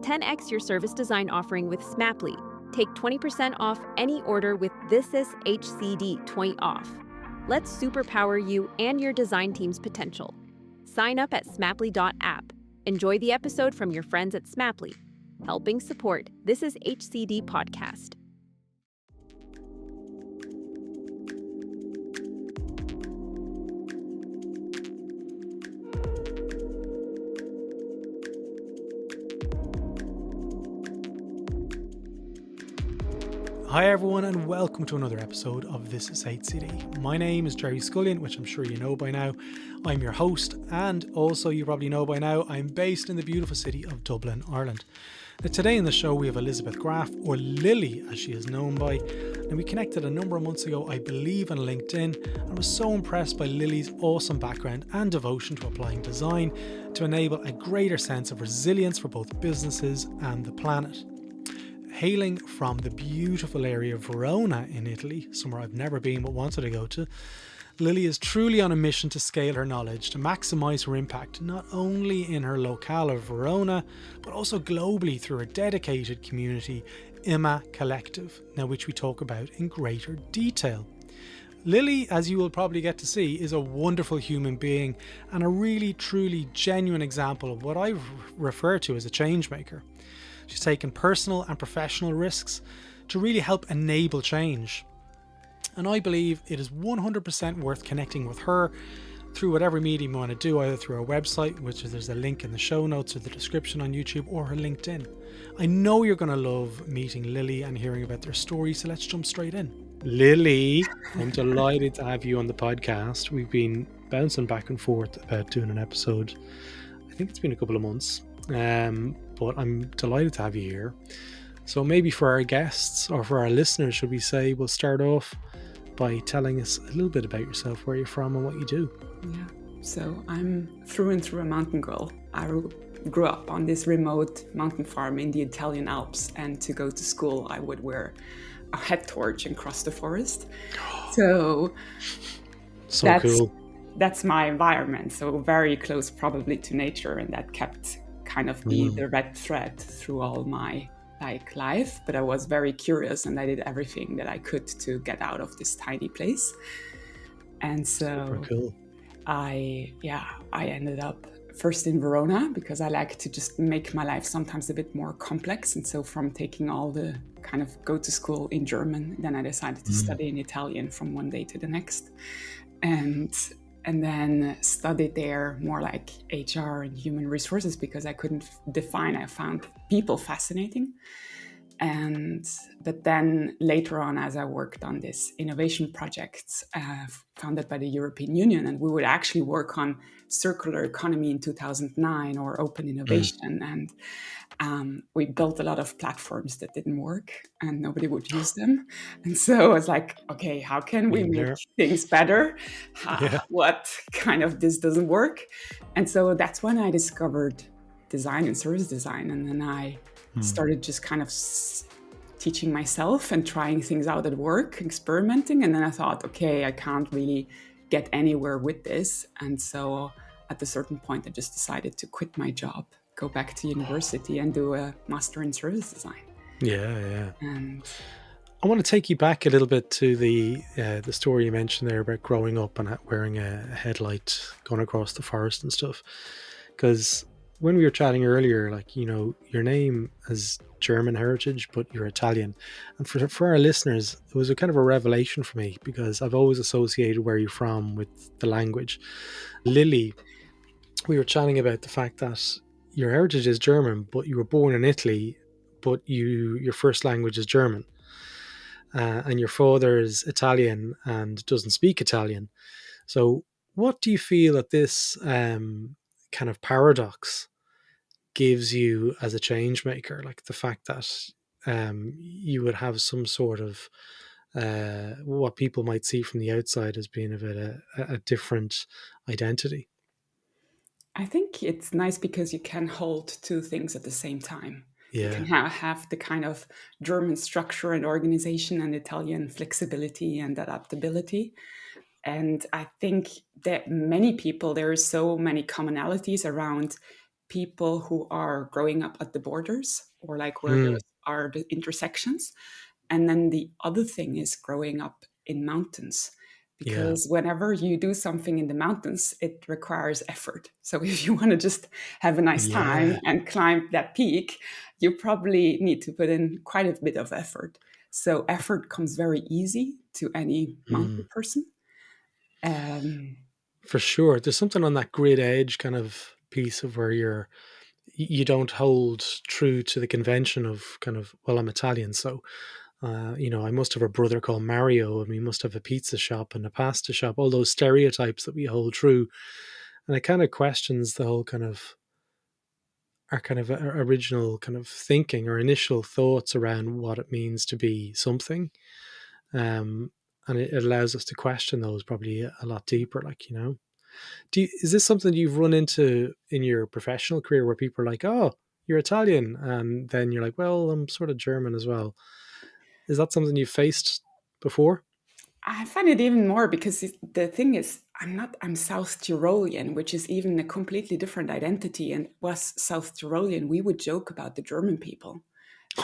10x your service design offering with Smaply. Take 20% off any order with This Is HCD 20 off. Let's superpower you and your design team's potential. Sign up at smaply.app. Enjoy the episode from your friends at Smaply, helping support This Is HCD podcast. Hi everyone and welcome to another episode of This Is HCD. My name is Gerry Scullion, which I'm sure you know by now. I'm your host, and also you probably know by now, I'm based in the beautiful city of Dublin, Ireland. Now, today in the show we have Elizabeth Graf, or Lilli as she is known by. Now, we connected a number of months ago, I believe on LinkedIn, and was so impressed by Lilli's awesome background and devotion to applying design to enable a greater sense of resilience for both businesses and the planet. Hailing from the beautiful area of Verona in Italy, somewhere I've never been but wanted to go to, Lilli is truly on a mission to scale her knowledge to maximise her impact not only in her locale of Verona, but also globally through her dedicated community, IMMA Collective, now which we talk about in greater detail. Lilli, as you will probably get to see, is a wonderful human being and a really, truly genuine example of what I refer to as a change maker. She's taken personal and professional risks to really help enable change. And I believe it is 100% worth connecting with her through whatever medium you want to do, either through her website, which there's a link in the show notes or the description on YouTube, or her LinkedIn. I know you're going to love meeting Lilli and hearing about their story, so let's jump straight in. Lilli, I'm delighted to have you on the podcast. We've been bouncing back and forth about doing an episode. I think it's been a couple of months. But I'm delighted to have you here. So maybe for our guests or for our listeners, should we say, we'll start off by telling us a little bit about yourself, where you're from and what you do. Yeah, so I'm through and through a mountain girl. I grew up on this remote mountain farm in the Italian Alps, and to go to school I would wear a head torch and cross the forest. So cool. That's my environment, so very close probably to nature, and that kept kind of the red thread through all my life. But I was very curious and I did everything that I could to get out of this tiny place. And so super cool. I ended up first in Verona because I like to just make my life sometimes a bit more complex. And so from taking all the kind of go to school in German, then I decided to study in Italian from one day to the next. And then studied there more like HR and human resources because I couldn't define. I found people fascinating. But then later on, as I worked on this innovation project founded by the European Union, and we would actually work on circular economy in 2009 or open innovation. And we built a lot of platforms that didn't work and nobody would use them. And so I was like, okay, how can we make things better? What kind of this doesn't work? And so that's when I discovered design and service design. And then I started just kind of teaching myself and trying things out at work, experimenting. And then I thought, okay, I can't really get anywhere with this. And so at a certain point, I just decided to quit my job, go back to university and do a master in service design. Yeah. And I want to take you back a little bit to the story you mentioned there about growing up and wearing a headlight going across the forest and stuff. Because when we were chatting earlier, your name has German heritage, but you're Italian. And for our listeners, it was a kind of a revelation for me because I've always associated where you're from with the language. Lilli, we were chatting about the fact that your heritage is German, but you were born in Italy, but your first language is German. And your father is Italian and doesn't speak Italian. So what do you feel that this kind of paradox gives you as a change maker? Like the fact that you would have some sort of what people might see from the outside as being a bit a different identity. I think it's nice because you can hold two things at the same time. Yeah. You can have the kind of German structure and organization and Italian flexibility and adaptability. And I think that many people, there are so many commonalities around people who are growing up at the borders or like where there Mm. are the intersections. And then the other thing is growing up in mountains, Yeah. because whenever you do something in the mountains, it requires effort. So if you want to just have a nice time Yeah. and climb that peak, you probably need to put in quite a bit of effort. So effort comes very easy to any mountain Mm. person. Um, For sure. There's something on that grid edge kind of piece of where you don't hold true to the convention of kind of, well, I'm Italian, so I must have a brother called Mario, and we must have a pizza shop and a pasta shop, all those stereotypes that we hold true. And it kind of questions the whole kind of our kind of original kind of thinking or initial thoughts around what it means to be something. Um, and it allows us to question those probably a lot deeper, is this something you've run into in your professional career where people are like, oh, you're Italian, and then you're like, well, I'm sort of German as well? Is that something you've faced before? I find it even more because the thing is, I'm South Tyrolean, which is even a completely different identity. And was South Tyrolean, we would joke about the German people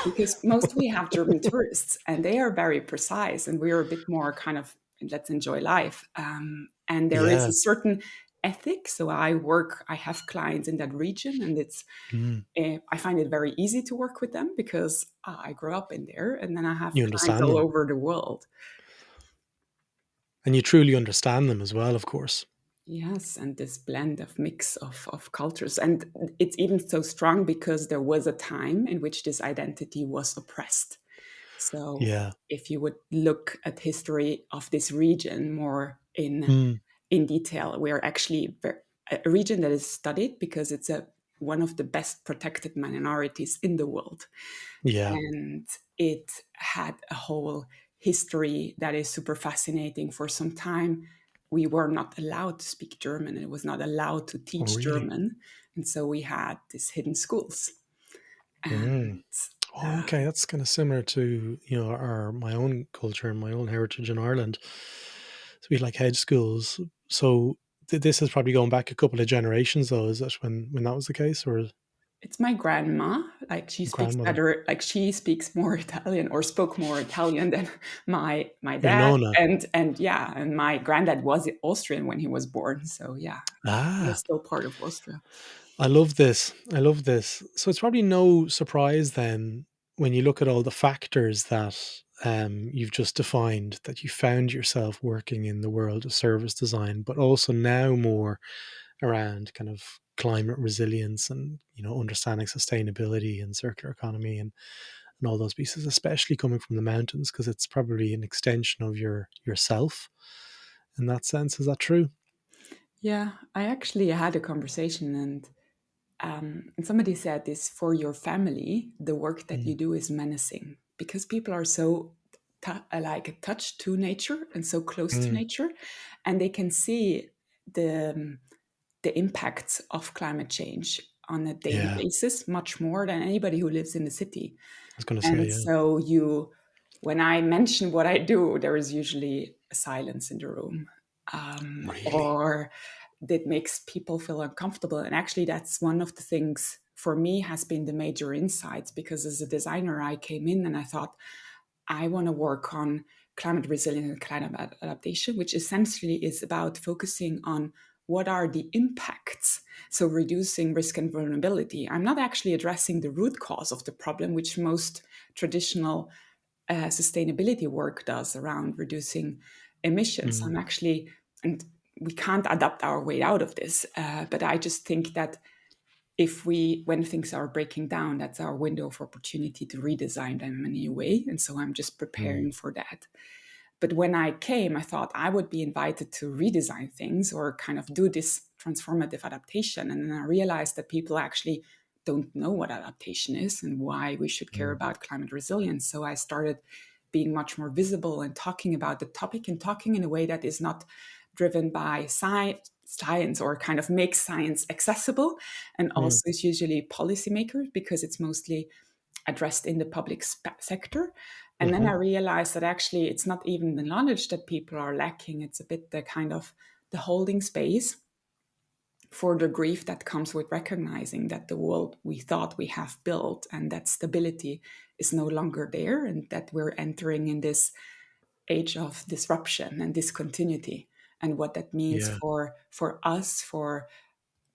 because most we have German tourists and they are very precise and we're a bit more kind of, let's enjoy life. And there is Yeah. a certain ethic. So I have clients in that region and Mm. I find it very easy to work with them because I grew up in there and then I have You clients understand all them, over the world. and you truly understand them as well, of course. Yes, and this blend of mix of cultures. And it's even so strong because there was a time in which this identity was oppressed. So Yeah. if you would look at history of this region more Mm. in detail, we are actually a region that is studied because it's one of the best protected minorities in the world. Yeah. And it had a whole history that is super fascinating. For some time, we were not allowed to speak German and it was not allowed to Oh, teach really? German. And so we had these hidden schools. Mm. And Oh, okay, that's kind of similar to our my own culture and my own heritage in Ireland. So we had, like, hedge schools. So this is probably going back a couple of generations, though. Is that when that was the case, or it's my grandma, like grandmother she speaks more Italian or spoke more Italian than my dad. Verona? And yeah, and my granddad was Austrian when he was born. So yeah, he was Ah, still part of Austria. I love this. I love this. So it's probably no surprise then when you look at all the factors that you've just defined, that you found yourself working in the world of service design, but also now more around kind of climate resilience and understanding sustainability and circular economy and all those pieces, especially coming from the mountains, because it's probably an extension of yourself in that sense. Is that true? Yeah, I actually had a conversation and somebody said this: for your family, the work that you Mm. do is menacing because people are so like attached to nature and so close to Mm. nature, and they can see the the impacts of climate change on a daily Yeah, I basis much more than anybody who lives in the city. was going to say, And yeah. so when I mention what I do, there is usually a silence in the room, Really? or that makes people feel uncomfortable. And actually, that's one of the things for me has been the major insights because as a designer, I came in and I thought I want to work on climate resilience and climate adaptation, which essentially is about focusing on what are the impacts. So, reducing risk and vulnerability. I'm not actually addressing the root cause of the problem, which most traditional sustainability work does around reducing emissions. Mm. I'm actually, and we can't adapt our way out of this, but I just think that when things are breaking down, that's our window of opportunity to redesign them in a new way. And so I'm just Mm. preparing for that. But when I came, I thought I would be invited to redesign things or kind of do this transformative adaptation. And then I realized that people actually don't know what adaptation is and why we should care Mm. about climate resilience. So I started being much more visible and talking about the topic and talking in a way that is not driven by science or kind of makes science accessible. And Mm. also it's usually policymakers because it's mostly addressed in the public sector. And then I Mhm. realized that actually it's not even the knowledge that people are lacking. It's a bit the kind of the holding space for the grief that comes with recognizing that the world we thought we have built and that stability is no longer there, and that we're entering in this age of disruption and discontinuity, and what that means Yeah. for us, for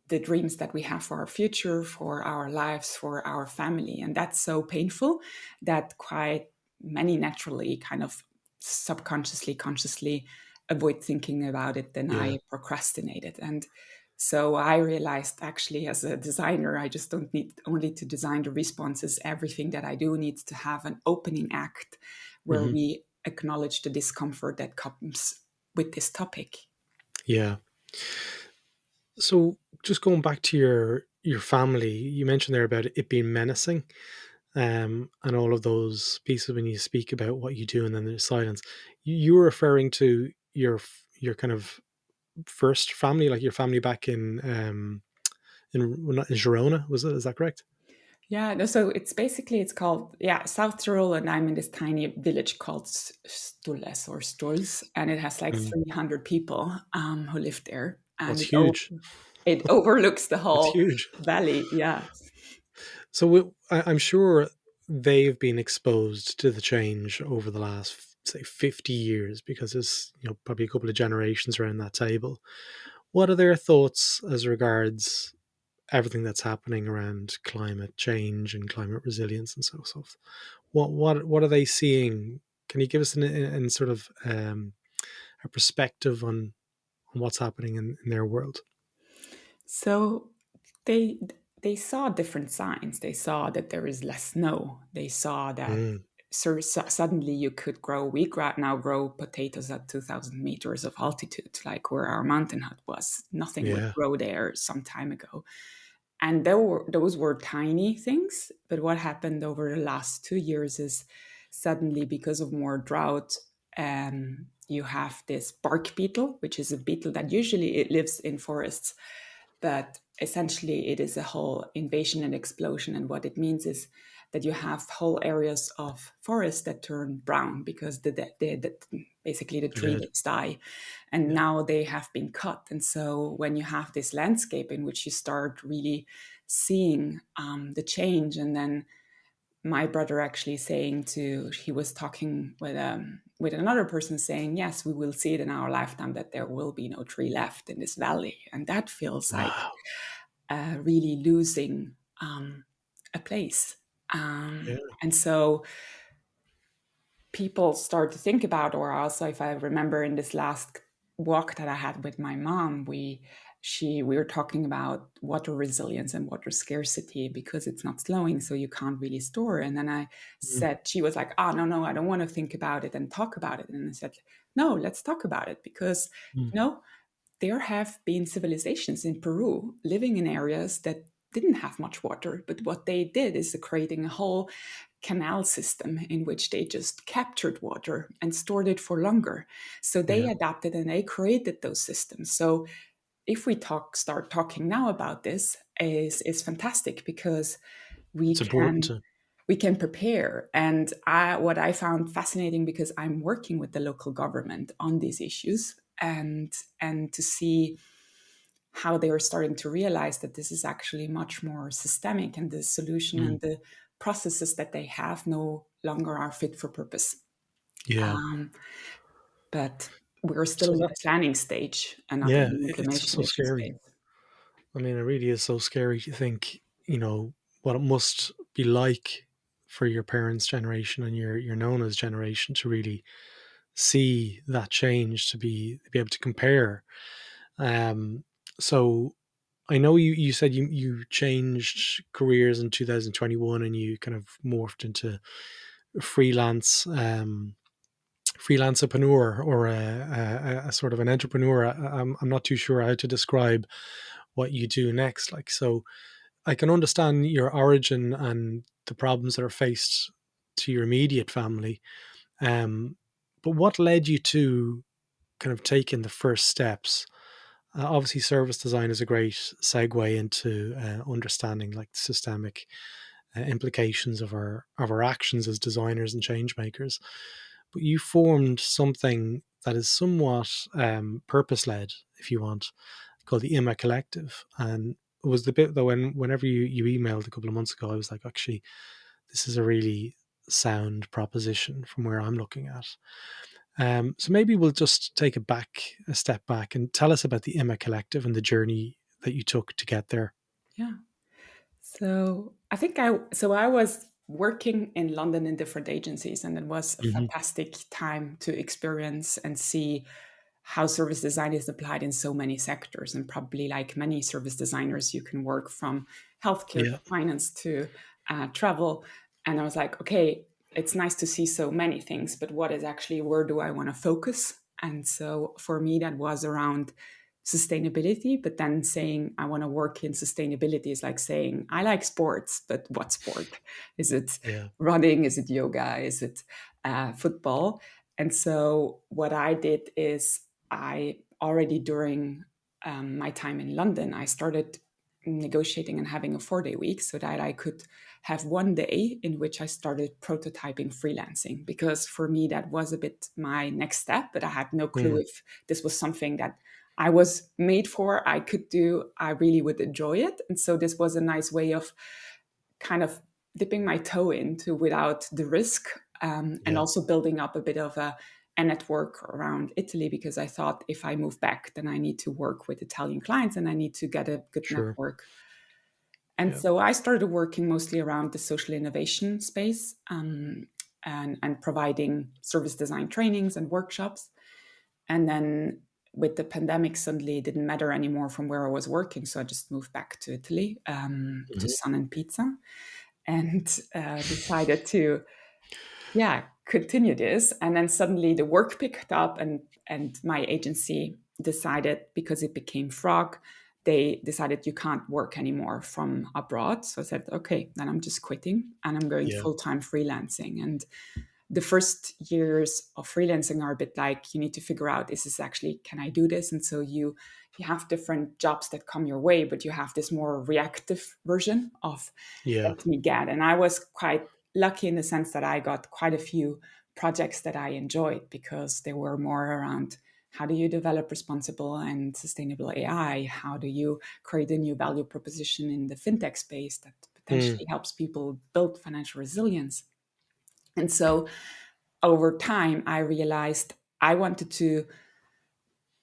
the dreams that we have for our future, for our lives, for our family. And that's so painful that quite many naturally kind of subconsciously, consciously avoid thinking about it. Then Yeah. I procrastinated. And so I realized, actually, as a designer, I just don't need only to design the responses. Everything that I do needs to have an opening act where Hmm. we acknowledge the discomfort that comes with this topic. Yeah. So just going back to your family, you mentioned there about it being menacing, and all of those pieces when you speak about what you do, and then there's silence. You were referring to your kind of first family, like your family back in Verona, was it? Is that correct? Yeah, no, so it's basically, it's called, yeah, South Tyrol, and I'm in this tiny village called Stulles or Stulz, and it has like Mm. 300 people who live there, and That's huge. it overlooks the That's whole huge. valley. Yeah. So I'm sure they've been exposed to the change over the last, say, 50 years, because there's probably a couple of generations around that table. What are their thoughts as regards everything that's happening around climate change and climate resilience and so forth? What are they seeing? Can you give us an sort of a perspective on what's happening in their world? So they they saw different signs. They saw that there is less snow. They saw that Mm, suddenly you could grow. Now grow potatoes at 2,000 meters of altitude, like where our mountain hut was. Nothing would yeah. grow there some time ago. And those were tiny things. But what happened over the last 2 years is suddenly, because of more drought, you have this bark beetle, which is a beetle that usually it lives in forests, but essentially it is a whole invasion and explosion. And what it means is that you have whole areas of forest that turn brown because basically the They're tree dead. limbs die, and Yeah. now they have been cut. And so when you have this landscape in which you start really seeing the change, and then my brother actually saying he was talking with another person saying, yes, we will see it in our lifetime that there will be no tree left in this valley. And that feels like Wow. really losing a place. Yeah. And so people start to think about, or also, if I remember in this last walk that I had with my mom, we were talking about water resilience and water scarcity because it's not slowing, so you can't really store. And then I Mm, said, she was like, "Ah, no, no, I don't want to think about it and talk about it." And I said, "No, let's talk about it because mm, you know there have been civilizations in Peru living in areas that didn't have much water, but what they did is creating a whole canal system in which they just captured water and stored it for longer. So they yeah. adapted and they created those systems. So if we start talking now about this, is fantastic because we It's important can to. we can prepare. And what I found fascinating, because I'm working with the local government on these issues, and to see how they are starting to realize that this is actually much more systemic, and the solution Mm, and the processes that they have no longer are fit for purpose. yeah. Um, but we're still So in the that's, planning stage and not in yeah, the it's so implementation scary. stage. I mean, it really is so scary to think, what it must be like for your parents' generation and your Nona's generation to really see that change, to be able to compare. Um, so I know you said you changed careers in 2021, and you kind of morphed into freelance freelancepreneur, or a sort of an entrepreneur. I'm not too sure how to describe what you do next. Like, so I can understand your origin and the problems that are faced to your immediate family. But what led you to kind of taking the first steps? Obviously, service design is a great segue into understanding like the systemic implications of our actions as designers and change makers. But you formed something that is somewhat purpose led, if you want. called the IMMA Collective. And it was the bit that whenever you emailed a couple of months ago, I was like, actually, this is a really sound proposition from where I'm looking at. So maybe we'll just take a step back and tell us about the IMMA Collective and the journey that you took to get there. Yeah. So I was working in London in different agencies, and it was a Hmm. fantastic time to experience and see how service design is applied in so many sectors. And probably like many service designers, you can work from healthcare Yeah, to finance to travel. And I was like, okay, it's nice to see so many things, but what is actually, where do I want to focus? And so for me, that was around sustainability, but then saying I want to work in sustainability is like saying I like sports, but what sport? Is it yeah, running? Is it yoga? Is it football? And so what I did is I already during my time in London, I started negotiating and having a 4-day week so that I could have one day in which I started prototyping freelancing, because for me that was a bit my next step, but I had no clue mm, if this was something that I was made for, I could do, I really would enjoy it. And so this was a nice way of kind of dipping my toe into without the risk, and yeah, also building up a bit of a network around Italy, because I thought if I move back, then I need to work with Italian clients and I need to get a good sure, network. And yeah, so I started working mostly around the social innovation space, and providing service design trainings and workshops. And then with the pandemic, suddenly it didn't matter anymore from where I was working. So I just moved back to Italy, to hmm, Sun and Pizza, and decided to, yeah, continue this. And then suddenly the work picked up, and my agency decided, because it became Frog, they decided you can't work anymore from abroad. So I said, okay, then I'm just quitting and I'm going yeah, full time freelancing. And the first years of freelancing are a bit like you need to figure out, is this actually, can I do this? And so you have different jobs that come your way, but you have this more reactive version of yeah, let me get. And I was quite lucky in the sense that I got quite a few projects that I enjoyed, because they were more around how do you develop responsible and sustainable AI? How do you create a new value proposition in the fintech space that mm, potentially helps people build financial resilience? And so over time, I realized I wanted to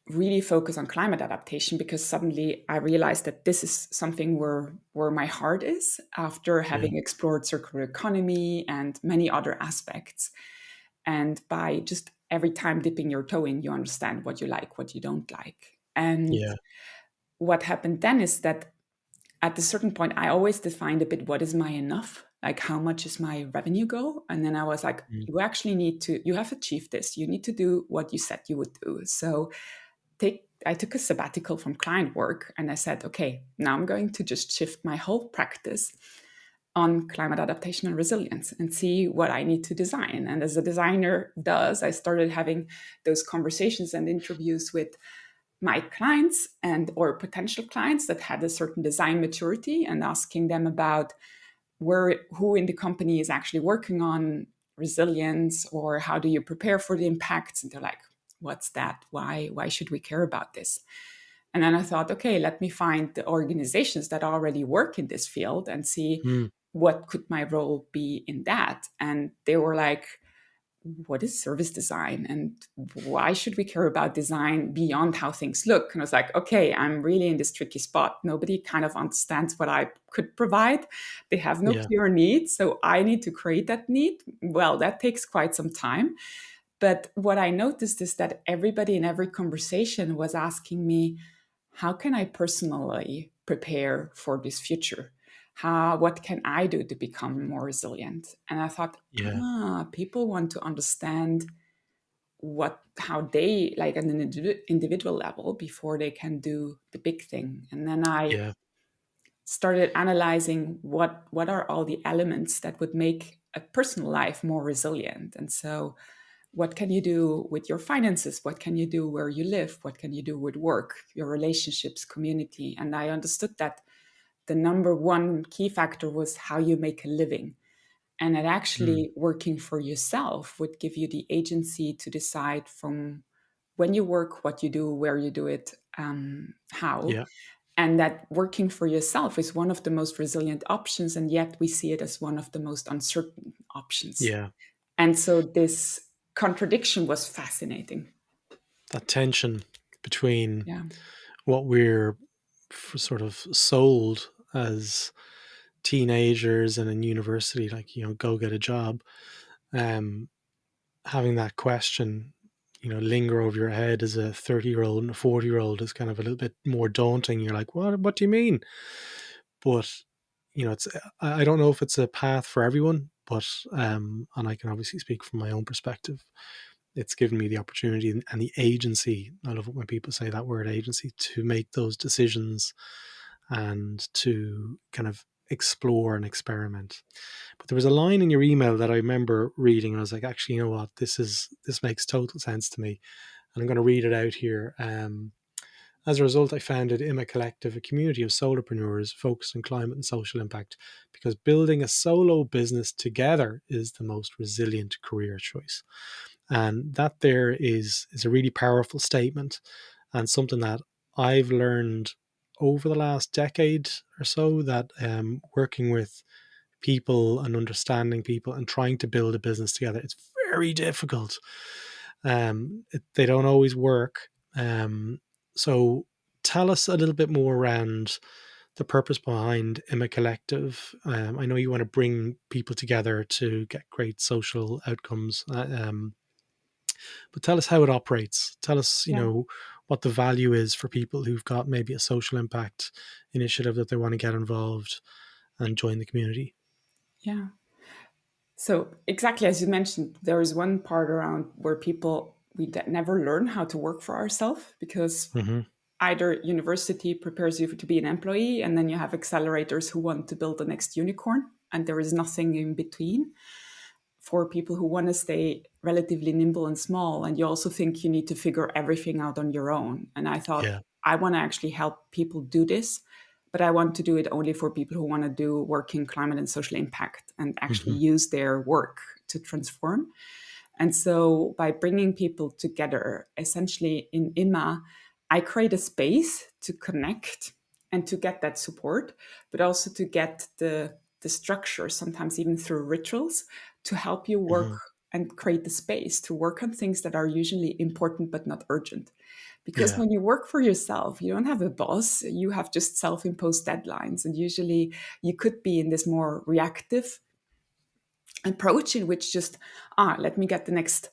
really focus on climate adaptation, because suddenly I realized that this is something where my heart is, after yeah, having explored circular economy and many other aspects. And by just every time dipping your toe in, you understand what you like, what you don't like. And yeah, what happened then is that at a certain point, I always defined a bit what is my enough, like how much is my revenue goal. And then I was like, mm, you actually need to, you have achieved this. You need to do what you said you would do. So I took a sabbatical from client work and I said, okay, now I'm going to just shift my whole practice on climate adaptation and resilience and see what I need to design. And as a designer does, I started having those conversations and interviews with my clients and or potential clients that had a certain design maturity, and asking them about who in the company is actually working on resilience, or how do you prepare for the impacts. And they're like, what's that? Why should we care about this? And then I thought, okay, let me find the organizations that already work in this field and see mm, what could my role be in that. And they were like, what is service design and why should we care about design beyond how things look? And I was like, okay, I'm really in this tricky spot. Nobody kind of understands what I could provide. They have no yeah, clear need. So I need to create that need. Well, that takes quite some time. But what I noticed is that everybody in every conversation was asking me, how can I personally prepare for this future? What can I do to become more resilient? And I thought, yeah, people want to understand how they like at an individual level before they can do the big thing. And then I yeah, started analyzing what are all the elements that would make a personal life more resilient. And so what can you do with your finances? What can you do where you live? What can you do with work, your relationships, community? And I understood that the number one key factor was how you make a living, and that mm, actually working for yourself would give you the agency to decide from when you work, what you do, where you do it, how, Yeah. and that working for yourself is one of the most resilient options, and yet we see it as one of the most uncertain options. Yeah. And so this contradiction was fascinating. That tension between Yeah. what we're sort of sold as teenagers and in university, like, go get a job, um, having that question, linger over your head as a 30-year-old and a 40-year-old is kind of a little bit more daunting. You're like, what do you mean? But, it's, I don't know if it's a path for everyone, but, and I can obviously speak from my own perspective. It's given me the opportunity and the agency. I love it when people say that word, agency, to make those decisions and to kind of explore and experiment. But there was a line in your email that I remember reading, and I was like, actually, you know what? This makes total sense to me, and I'm going to read it out here. As a result, I founded IMMA Collective, a community of solopreneurs focused on climate and social impact, because building a solo business together is the most resilient career choice. And that there is a really powerful statement, and something that I've learned over the last decade or so, that working with people and understanding people and trying to build a business together, it's very difficult. They don't always work. So tell us a little bit more around the purpose behind IMMA Collective. I know you want to bring people together to get great social outcomes. But tell us how it operates. Tell us, Yeah. what the value is for people who've got maybe a social impact initiative that they want to get involved and join the community. Yeah. So exactly as you mentioned, there is one part around where people never learn how to work for ourselves, because Mm-hmm. either university prepares you to be an employee, and then you have accelerators who want to build the next unicorn, and there is nothing in between for people who want to stay relatively nimble and small. And you also think you need to figure everything out on your own. And I thought, Yeah. I want to actually help people do this, but I want to do it only for people who want to do work in climate and social impact and actually Mm-hmm. use their work to transform. And so by bringing people together, essentially in IMMA, I create a space to connect and to get that support, but also to get the structure, sometimes even through rituals, to help you work Mm-hmm. and create the space to work on things that are usually important but not urgent. Because Yeah. when you work for yourself, you don't have a boss, you have just self imposed deadlines. And usually you could be in this more reactive approach in which just, let me get the next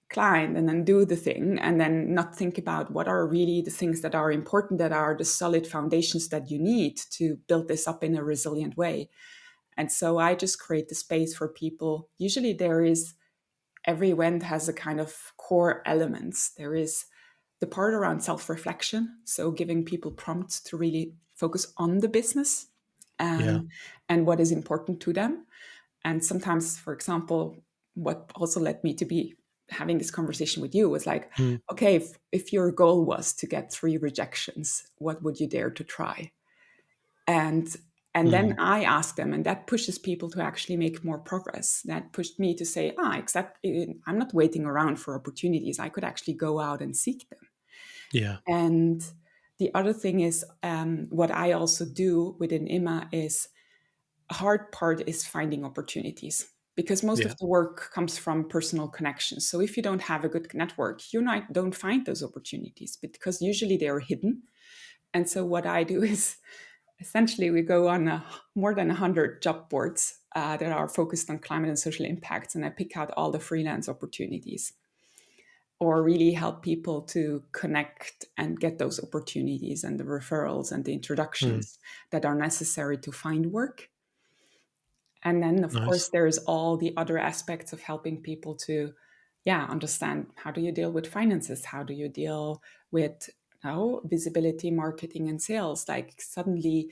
client and then do the thing, and then not think about what are really the things that are important, that are the solid foundations that you need to build this up in a resilient way. And so I just create the space for people. Usually there is, every event has a kind of core elements. There is the part around self-reflection, so giving people prompts to really focus on the business Yeah. and what is important to them. And sometimes, for example, what also led me to be having this conversation with you was like, Mm. okay, if your goal was to get 3 rejections, what would you dare to try? And then Mm. I ask them, and that pushes people to actually make more progress. That pushed me to say, I'm not waiting around for opportunities. I could actually go out and seek them. Yeah. And the other thing is, what I also do within IMMA is, a hard part is finding opportunities, because most Yeah. of the work comes from personal connections. So if you don't have a good network, don't find those opportunities, because usually they are hidden. And so what I do is, essentially, we go on more than 100 job boards that are focused on climate and social impacts, and I pick out all the freelance opportunities, or really help people to connect and get those opportunities and the referrals and the Mm. introductions that are necessary to find work. And then, of course, Nice. there's all the other aspects of helping people to, yeah, understand, how do you deal with finances? How do you deal with visibility, marketing, and sales? Like, suddenly,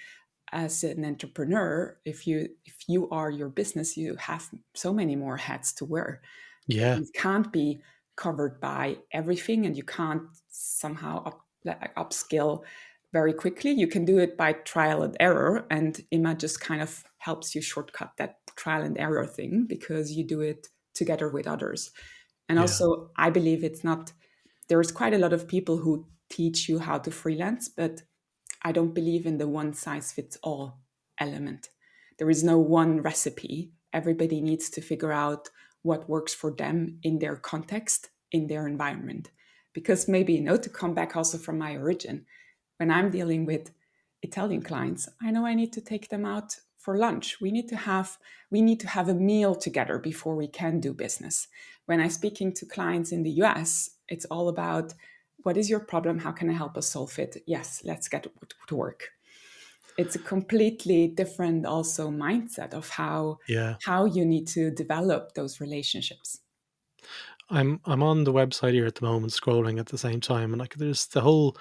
as an entrepreneur, if you are your business, you have so many more hats to wear. Yeah. You can't be covered by everything, and you can't somehow upskill very quickly. You can do it by trial and error, and IMMA just kind of helps you shortcut that trial and error thing, because you do it together with others. And Yeah. also, I believe it's not there's quite a lot of people who teach you how to freelance, but I don't believe in the one size fits all element. There is no one recipe. Everybody needs to figure out what works for them in their context, in their environment. Because maybe, to come back also from my origin, when I'm dealing with Italian clients, I know I need to take them out for lunch. We need to have a meal together before we can do business. When I'm speaking to clients in the US, it's all about, what is your problem? How can I help us solve it? Yes, let's get to work. It's a completely different also mindset of Yeah. how you need to develop those relationships. I'm on the website here at the moment, scrolling at the same time, and like there's the whole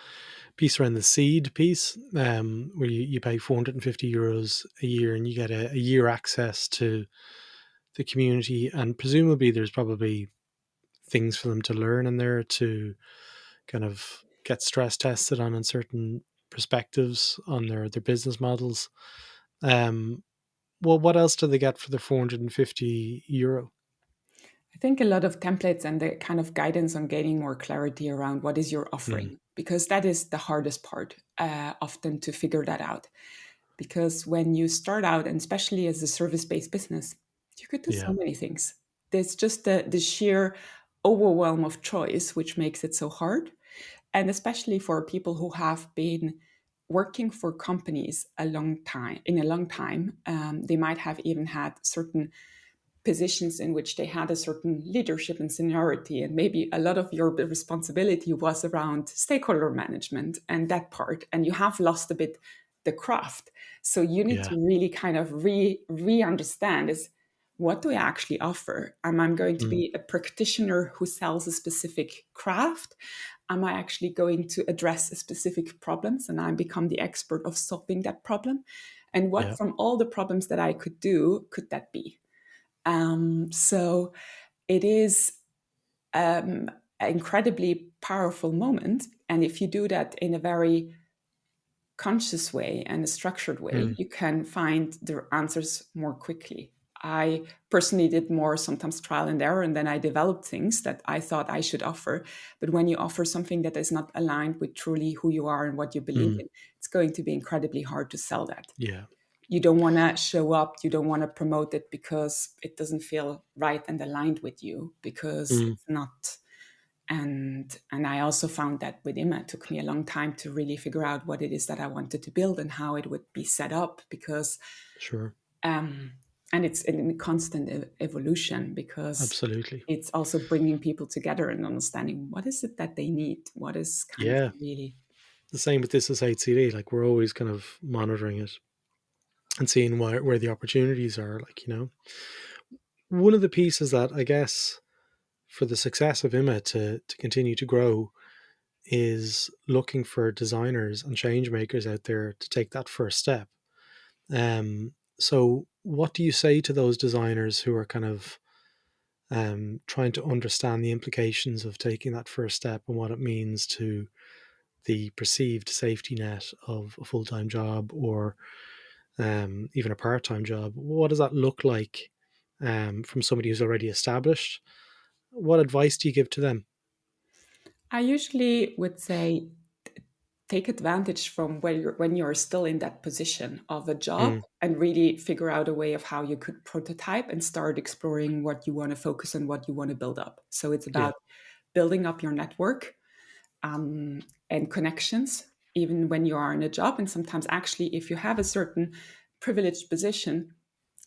piece around the seed piece, where you pay €450 a year and you get a year access to the community, and presumably there's probably things for them to learn in there to kind of get stress tested on certain perspectives on their business models. Um, well, what else do they get for the €450? I think a lot of templates and the kind of guidance on gaining more clarity around what is your Mm, offering, because that is the hardest part, often to figure that out. Because when you start out, and especially as a service-based business, you could do so yeah, many things. There's just the sheer overwhelm of choice, which makes it so hard. And especially for people who have been working for companies in a long time, they might have even had certain positions in which they had a certain leadership and seniority, and maybe a lot of your responsibility was around stakeholder management and that part, and you have lost a bit the craft. So you need yeah, to really kind of re-understand is, what do I actually offer? Am I going to mm, be a practitioner who sells a specific craft? Am I actually going to address a specific problems and I become the expert of solving that problem? And what yeah, from all the problems that I could do could that be? So it is an incredibly powerful moment. And if you do that in a very conscious way and a structured way, mm, you can find the answers more quickly. I personally did more sometimes trial and error, and then I developed things that I thought I should offer. But when you offer something that is not aligned with truly who you are and what you believe mm, in, it's going to be incredibly hard to sell that. yeah, You don't want to show up, you don't want to promote it because it doesn't feel right and aligned with you, because mm, it's not. And I also found that with IMMA, it took me a long time to really figure out what it is that I wanted to build and how it would be set up, because sure, um, and it's in a constant evolution, because absolutely, it's also bringing people together and understanding what is it that they need, what is kind of yeah. really. The same with this is HCD. Like we're always kind of monitoring it and seeing where the opportunities are. Like one of the pieces that I guess for the success of IMMA to continue to grow is looking for designers and change makers out there to take that first step. So what do you say to those designers who are kind of trying to understand the implications of taking that first step and what it means to the perceived safety net of a full-time job or even a part-time job? What does that look like from somebody who's already established? What advice do you give to them? I usually would say, take advantage from when you're still in that position of a job, Mm, and really figure out a way of how you could prototype and start exploring what you want to focus on, what you want to build up. So it's yeah. about building up your network, and connections, even when you are in a job. And sometimes, actually, if you have a certain privileged position,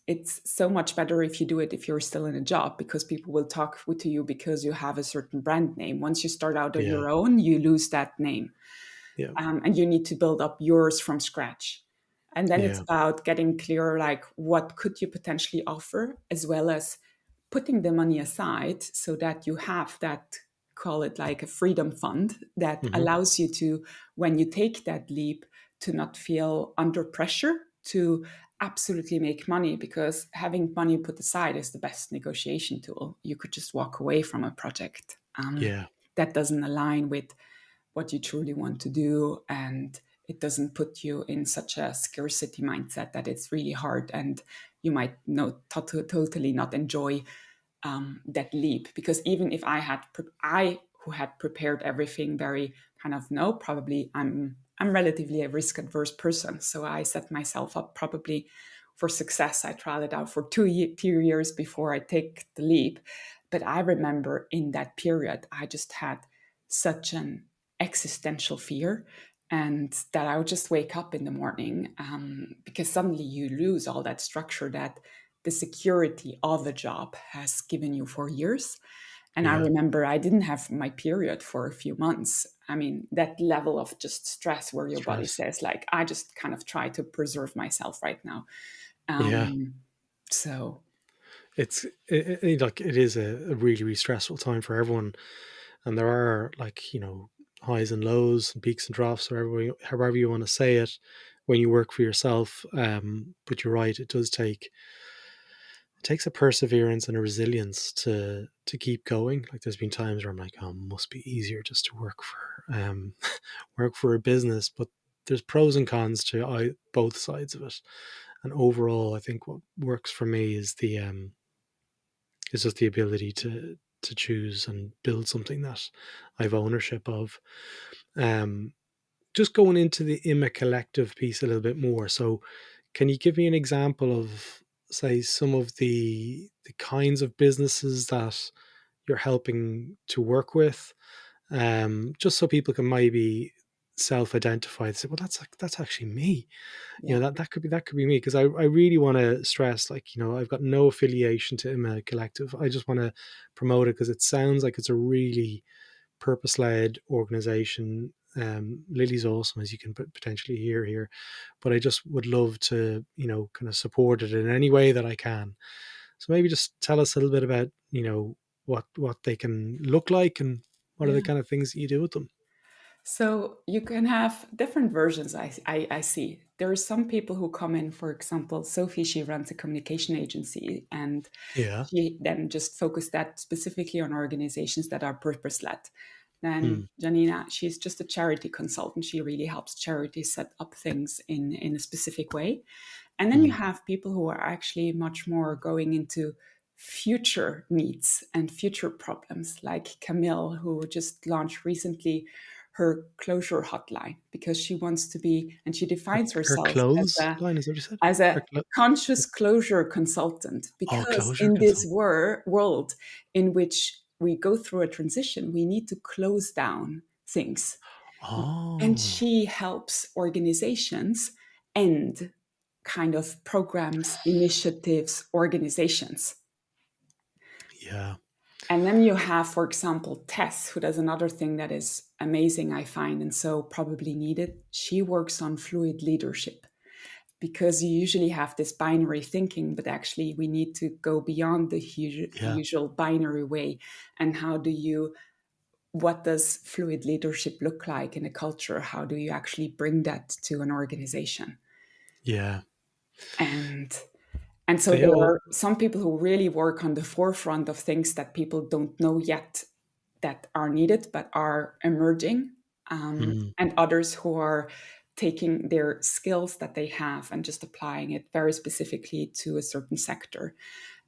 it's so much better if you do it if you're still in a job, because people will talk to you because you have a certain brand name. Once you start out on Yeah. your own, you lose that name, Yeah. and you need to build up yours from scratch. And then it's Yeah. about getting clear, like, what could you potentially offer, as well as putting the money aside so that you have that, call it like a freedom fund, that Hmm. allows you to, when you take that leap, to not feel under pressure to absolutely make money, because having money put aside is the best negotiation tool. You could just walk away from a project Yeah. that doesn't align with what you truly want to do, and it doesn't put you in such a scarcity mindset that it's really hard, and you might totally not enjoy that leap. Because even if I who had prepared everything very kind of, no, probably I'm relatively a risk adverse person. So I set myself up probably for success. I tried it out for 2 years before I take the leap. But I remember in that period, I just had such an existential fear, and that I would just wake up in the morning, because suddenly you lose all that structure that the security of a job has given you for years. And I Yeah. remember I didn't have my period for a few months. I mean, that level of just stress where your body Stress. says, like, I just kind of try to preserve myself right now. Yeah. Um, so, Like it is a really, really stressful time for everyone. And there are, like, highs and lows and peaks and troughs, or however you want to say it, when you work for yourself. But you're right, it does take it takes a perseverance and a resilience to keep going. Like, there's been times where I'm like, oh, it must be easier just to work for work for a business. But there's pros and cons to both sides of it. And overall, I think what works for me is just the ability to choose and build something that I have ownership of. Um, just going into the IMMA Collective piece a little bit more. So, can you give me an example of, say, some of the kinds of businesses that you're helping to work with, just so people can maybe self-identify and say, well, that's actually me. yeah. That could be me, because I really want to stress, like, I've got no affiliation to IMMA Collective. I just want to promote it because it sounds like it's a really purpose-led organization. Lilli's awesome, as you can potentially hear here, but I just would love to, kind of support it in any way that I can. So maybe just tell us a little bit about, what they can look like, and what are the Yeah. kind of things that you do with them. So you can have different versions. I see. There are some people who come in, for example, Sophie, she runs a communication agency, and Yeah. she then just focused that specifically on organizations that are purpose led. Hmm. Then Janina, she's just a charity consultant. She really helps charities set up things in a specific way. And then you Hmm. have people who are actually much more going into future needs and future problems, like Camille, who just launched recently her closure hotline because she wants to be, and she Her, defines her herself clothes line, is that what you said? as a Her clo- conscious closure consultant, oh, because closure in this consultant. world in which we go through a transition, we need to close down things. And Oh, she helps organizations end kind of programs, initiatives, organizations. yeah. And then you have, for example, Tess, who does another thing that is amazing, I find, and so probably needed. She works on fluid leadership, because you usually have this binary thinking, but actually we need to go beyond the Yeah. usual binary way. And what does fluid leadership look like in a culture? How do you actually bring that to an organization? Yeah. And and so They there all. are some people who really work on the forefront of things that people don't know yet that are needed but are emerging, Hmm. and others who are taking their skills that they have and just applying it very specifically to a certain sector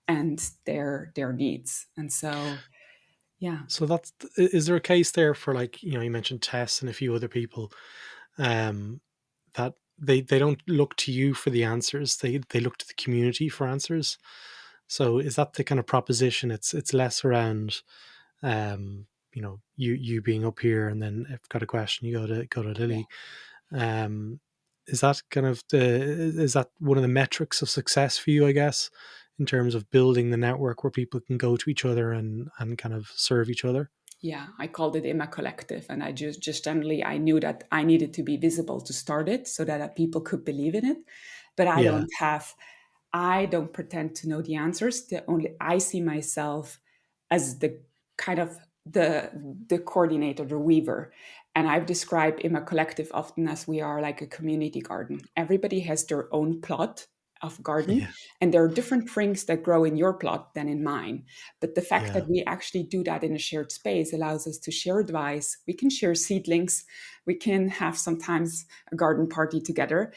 and their needs. And so, yeah, So is there a case there for, like, you mentioned Tess and a few other people, um, that they don't look to you for the answers. They look to the community for answers. So is that the kind of proposition? It's less around, you being up here, and then if you've got a question, you go to yeah. Lilli. Um, is that is that one of the metrics of success for you, I guess, in terms of building the network where people can go to each other and kind of serve each other? Yeah, I called it IMMA Collective, and I just generally I knew that I needed to be visible to start it so that people could believe in it. But Yeah. I don't pretend to know the answers. The only I see myself as the kind of the coordinator, the weaver. And I've described IMMA Collective often as we are like a community garden. Everybody has their own plot of garden, Yeah. and there are different things that grow in your plot than in mine. But the fact Yeah. that we actually do that in a shared space allows us to share advice. We can share seedlings. We can have sometimes a garden party together.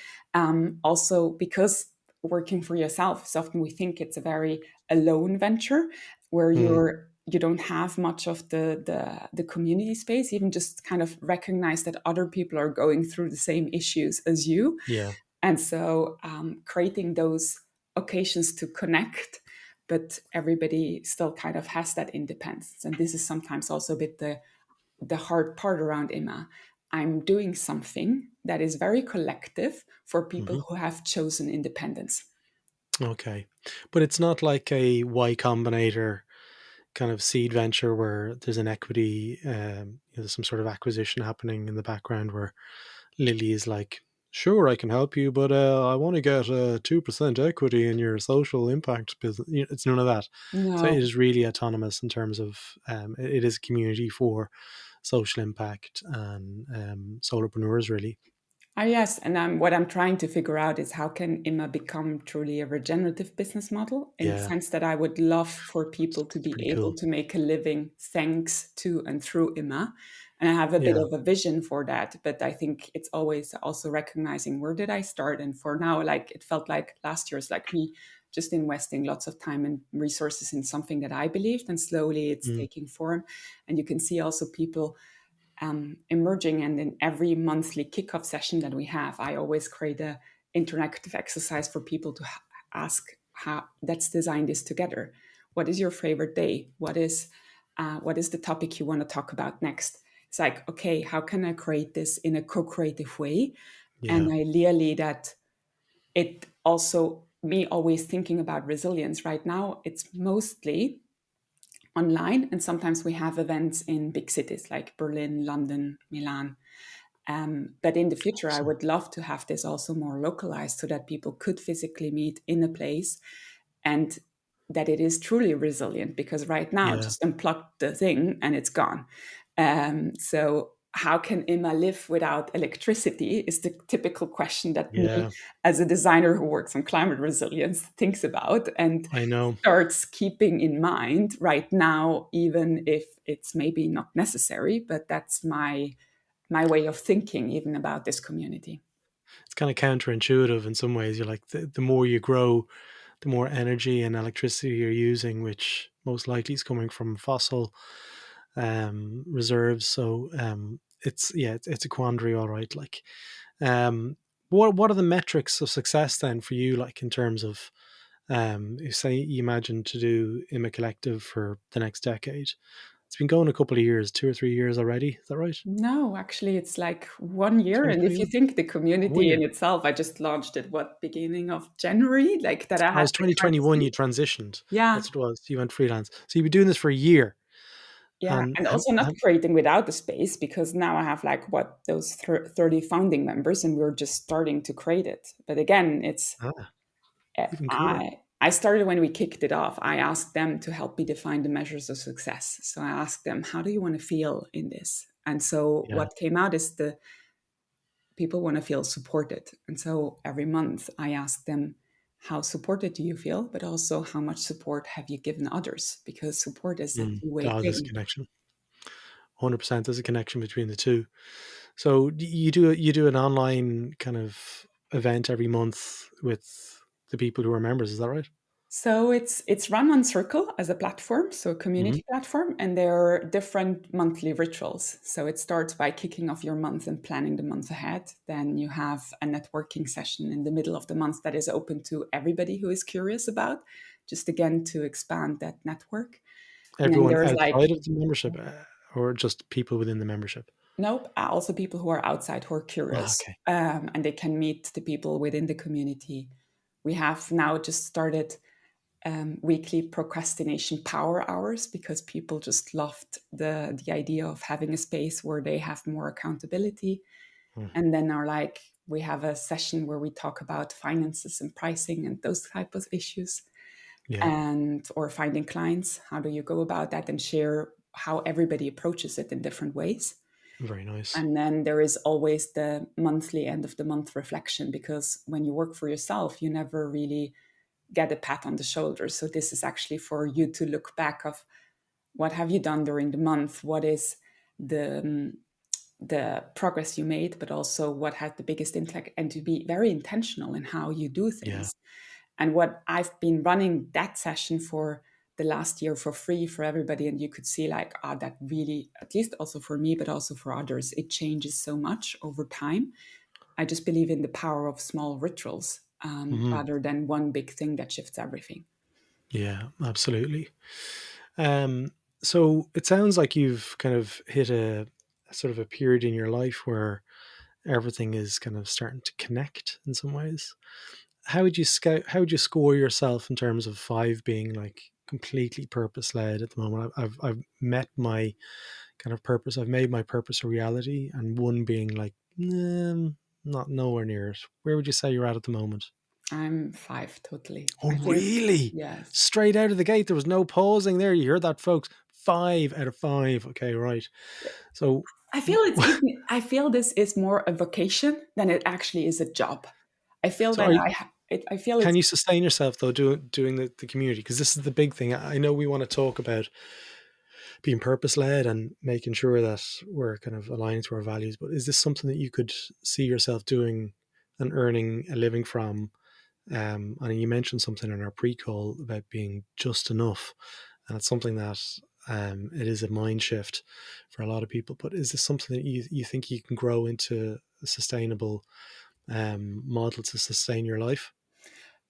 Also, because working for yourself is often we think it's a very alone venture where Mm. you don't have much of the community space, even just kind of recognize that other people are going through the same issues as you. Yeah. And so creating those occasions to connect, but everybody still kind of has that independence. And this is sometimes also a bit the hard part around IMMA. I'm doing something that is very collective for people Hmm. who have chosen independence. Okay. But it's not like a Y Combinator kind of seed venture where there's an equity, there's some sort of acquisition happening in the background where Lilli is like, sure, I can help you, but I want to get 2% equity in your social impact business. It's none of that. So it No. is really autonomous in terms of it is a community for social impact and solopreneurs, really. Yes, and what I'm trying to figure out is how can IMMA become truly a regenerative business model, in the Yeah, sense that I would love for people to it's be pretty able cool. to make a living thanks to and through IMMA. And I have a bit Yeah. of a vision for that, but I think it's always also recognizing where did I start? And for now, like it felt like last year's like me just investing lots of time and resources in something that I believed, and slowly it's Mm, taking form. And you can see also people emerging. And in every monthly kickoff session that we have, I always create a interactive exercise for people to ask how let's design this together. What is your favorite day? What is the topic you want to talk about next? It's like, okay, how can I create this in a co-creative way? And yeah. I really that it also me always thinking about resilience. Right now it's mostly online, and sometimes we have events in big cities like Berlin, London, Milan. But in the future, I Awesome. would love to have this also more localized so that people could physically meet in a place, and that it is truly resilient, because right now, Yeah, just unplug the thing and it's gone. So, how can IMMA live without electricity is the typical question that me, yeah. as a designer who works on climate resilience, thinks about and I know. starts keeping in mind right now, even if it's maybe not necessary. But that's my way of thinking even about this community. It's kind of counterintuitive in some ways. You're like, the more you grow, the more energy and electricity you're using, which most likely is coming from fossil reserves. So it's yeah, it's a quandary, all right. Like, what are the metrics of success then for you? Like in terms of, if say you imagine to do IMMA Collective for the next decade, it's been going a couple of years, 2 or 3 years already. Is that right? No, actually, it's like 1 year. And if you 2021, think the one community in year. itself, I just launched it, what, beginning of January, like that I Oh, it had was the time to 2021. think. You transitioned. Yeah. That's what it was. You went freelance. So you've been doing this for a year, Yeah. and And also not creating without the space, because now I have like what, those 30 founding members, and we're just starting to create it. But again, it's ah, even cooler. I started when we kicked it off. I asked them to help me define the measures of success. So I asked them, how do you want to feel in this? And so Yeah. what came out is the people want to feel supported. And so every month I ask them, how supported do you feel? But also, how much support have you given others? Because support is a two-way Oh, there's a thing. connection. 100%. There's a connection between the two. So you do an online kind of event every month with the people who are members. Is that right? So it's run on Circle as a platform, so a Hmm. community platform, and there are different monthly rituals. So it starts by kicking off your month and planning the month ahead. Then you have a networking session in the middle of the month that is open to everybody who is curious about, just again to expand that network. And then Everyone there's like, outside of the membership, or just people within the membership? nope, also people who are outside who are Ah, curious, okay. and they can meet the people within the community. We have now just started weekly procrastination power hours, because people just loved the idea of having a space where they have more accountability. Mhm. And then are like, we have a session where we talk about finances and pricing and those type of issues, Yeah. and or finding clients. How do you go about that, and share how everybody approaches it in different ways. Very nice. And then there is always the monthly end of the month reflection, because when you work for yourself, you never really get a pat on the shoulder. So this is actually for you to look back of what have you done during the month, what is the the progress you made, but also what had the biggest impact, and to be very intentional in how you do Yeah. things. And what I've been running that session for the last year for free for everybody, and you could see like, that really, at least also for me, but also for others, it changes so much over time. I just believe in the power of small rituals, rather than one big thing that shifts everything. Yeah, absolutely. Um, so it sounds like you've kind of hit a sort of a period in your life where everything is kind of starting to connect in some ways. How would you score yourself in terms of 5 being like completely purpose led at the moment? I've met my kind of purpose. I've made my purpose a reality, and 1 being like, not nowhere near it. Where would you say you're at the moment? I'm 5 totally. Oh, I think, really? yes. Straight out of the gate, there was no pausing there. You heard that, folks? 5 out of 5. Okay, right. So, I feel it's even, I feel this is more a vocation than it actually is a job. I feel so that are you, I feel can it's, you sustain yourself though doing the community? Because this is the big thing. I know we want to talk about being purpose led and making sure that we're kind of aligned to our values, but is this something that you could see yourself doing and earning a living from? And you mentioned something in our pre-call about being just enough, and it's something that it is a mind shift for a lot of people. But is this something that you think you can grow into a sustainable model to sustain your life?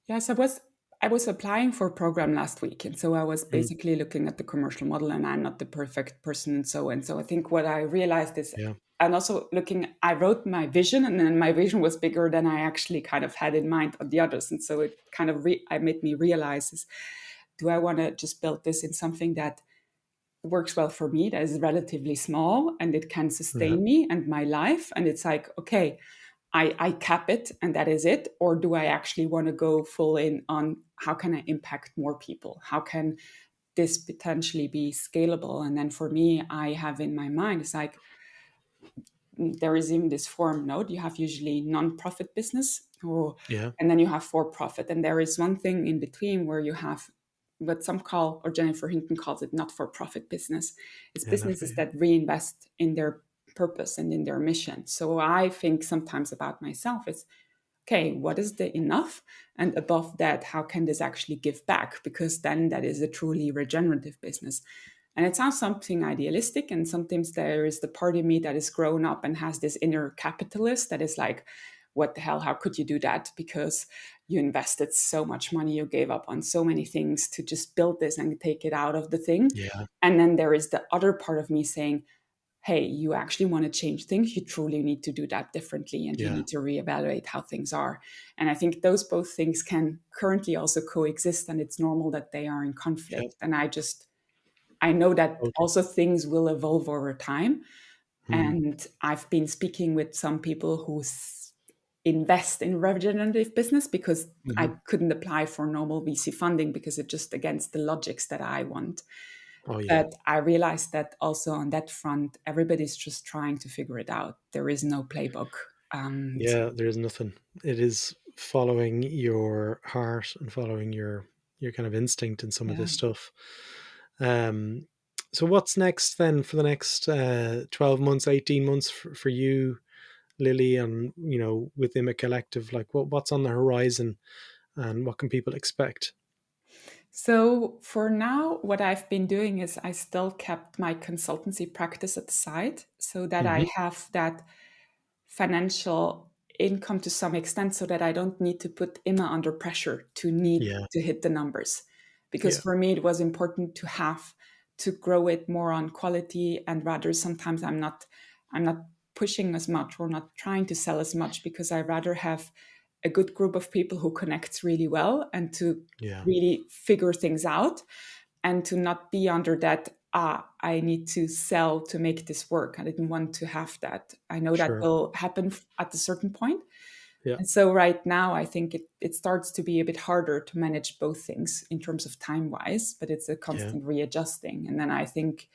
yes, I was applying for a program last week, and so I was Mm, basically looking at the commercial model, and I'm not the perfect person, and so and so. I think what I realized is, yeah, and also looking, I wrote my vision, and then my vision was bigger than I actually kind of had in mind on the others, and so it kind of I made me realize is, do I want to just build this in something that works well for me, that is relatively small, and it can yeah, sustain me and my life, and it's like, okay, I cap it and that is it? Or do I actually want to go full in on how can I impact more people? How can this potentially be scalable? And then for me, I have in my mind, it's like, there is even this form node. You have usually non-profit business, or yeah, and then you have for-profit. And there is one thing in between where you have what some call, or Jennifer Hinton calls it, not-for-profit business. It's yeah, never, businesses that reinvest in their purpose and in their mission. So I think sometimes about myself is, okay, what is the enough? And above that, how can this actually give back? Because then that is a truly regenerative business. And it sounds something idealistic. And sometimes there is the part of me that is grown up and has this inner capitalist that is like, what the hell? How could you do that? Because you invested so much money, you gave up on so many things to just build this and take it out of the thing. yeah, And then there is the other part of me saying, hey, you actually want to change things, you truly need to do that differently, and you yeah, need to reevaluate how things are. And I think those both things can currently also coexist, and it's normal that they are in yeah, conflict. And I know that totally. also things will evolve over time. Mm, And I've been speaking with some people who invest in regenerative business because I hmm. couldn't apply for normal VC funding because it's just against the logics that I want. Oh yeah, But I realized that also on that front, everybody's just trying to figure it out. There is no playbook. And yeah. There's nothing. It is following your heart and following your kind of instinct in some of yeah. this stuff. Um, so what's next then for the next 12 months, 18 months for you, Lilli, and with IMMA Collective? Like what's on the horizon and what can people expect? So for now, what I've been doing is I still kept my consultancy practice at the side so that I Hmm. have that financial income to some extent so that I don't need to put IMMA under pressure to need Yeah, to hit the numbers. Because yeah, for me, it was important to have to grow it more on quality, and rather sometimes I'm not pushing as much or not trying to sell as much because I rather have a good group of people who connects really well and to yeah, really figure things out, and to not be under that, I need to sell to make this work. I didn't want to have that. I know that sure, will happen at a certain point. yeah, And so right now, I think it starts to be a bit harder to manage both things in terms of time wise, but it's a yeah, constant readjusting. And then I think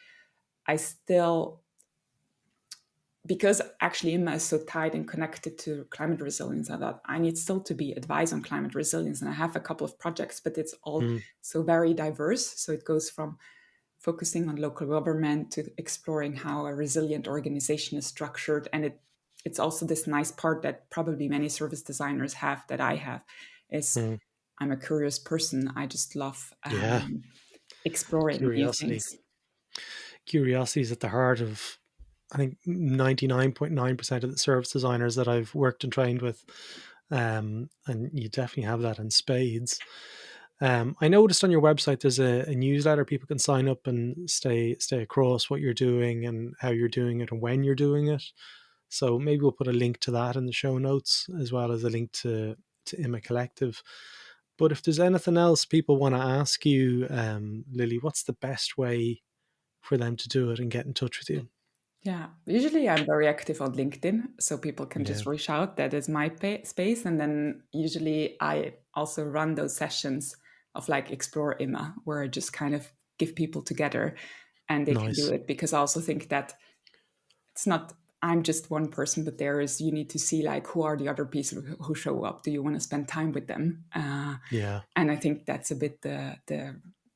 I still, because actually IMMA is so tied and connected to climate resilience, I thought I need still to be advised on climate resilience. And I have a couple of projects, but it's all mm, so very diverse. So it goes from focusing on local government to exploring how a resilient organization is structured. And it's also this nice part that probably many service designers have, that I have, is mm, I'm a curious person. I just love yeah. exploring new Curiosity. things. Curiosity is at the heart of, I think, 99.9% of the service designers that I've worked and trained with. And you definitely have that in spades. I noticed on your website there's a newsletter people can sign up and stay across what you're doing and how you're doing it and when you're doing it. So maybe we'll put a link to that in the show notes, as well as a link to IMMA Collective. But if there's anything else people want to ask you, Lilli, what's the best way for them to do it and get in touch with you? Yeah, usually I'm very active on LinkedIn, so people can Yeah, just reach out. That is my space. And then usually I also run those sessions of like Explore IMMA, where I just kind of give people together and they can do nice. it. Because I also think that it's not, I'm just one person, but you need to see like who are the other people who show up. Do you want to spend time with them? Yeah, And I think that's a bit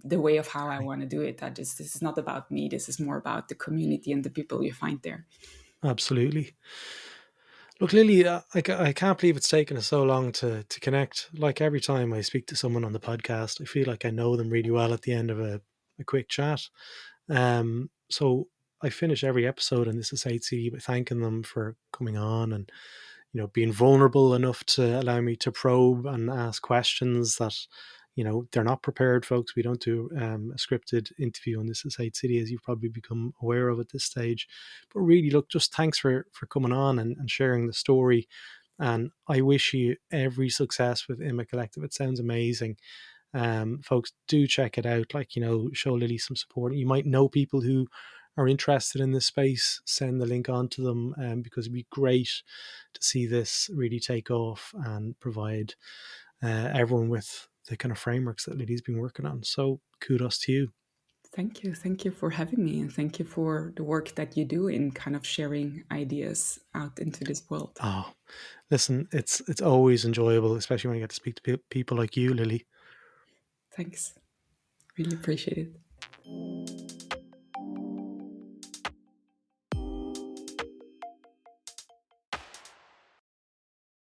the way of how I want to do it. This is not about me. This is more about the community and the people you find there. absolutely. Look, Lilli, I can't believe it's taken us so long to connect. Like every time I speak to someone on the podcast, I feel like I know them really well at the end of a quick chat. So I finish every episode in this is HCD by thanking them for coming on and being vulnerable enough to allow me to probe and ask questions that they're not prepared, folks. We don't do a scripted interview on This Is Hate City, as you've probably become aware of at this stage. But really, look, just thanks for coming on and sharing the story. And I wish you every success with IMMA Collective. It sounds amazing. Folks, do check it out. Like, show Lilli some support. You might know people who are interested in this space. Send the link on to them, because it'd be great to see this really take off and provide everyone with the kind of frameworks that Lilli's been working on. So kudos to you. Thank you. Thank you for having me. And thank you for the work that you do in kind of sharing ideas out into this world. Oh, listen, it's always enjoyable, especially when you get to speak to people like you, Lilli. Thanks. Really appreciate it.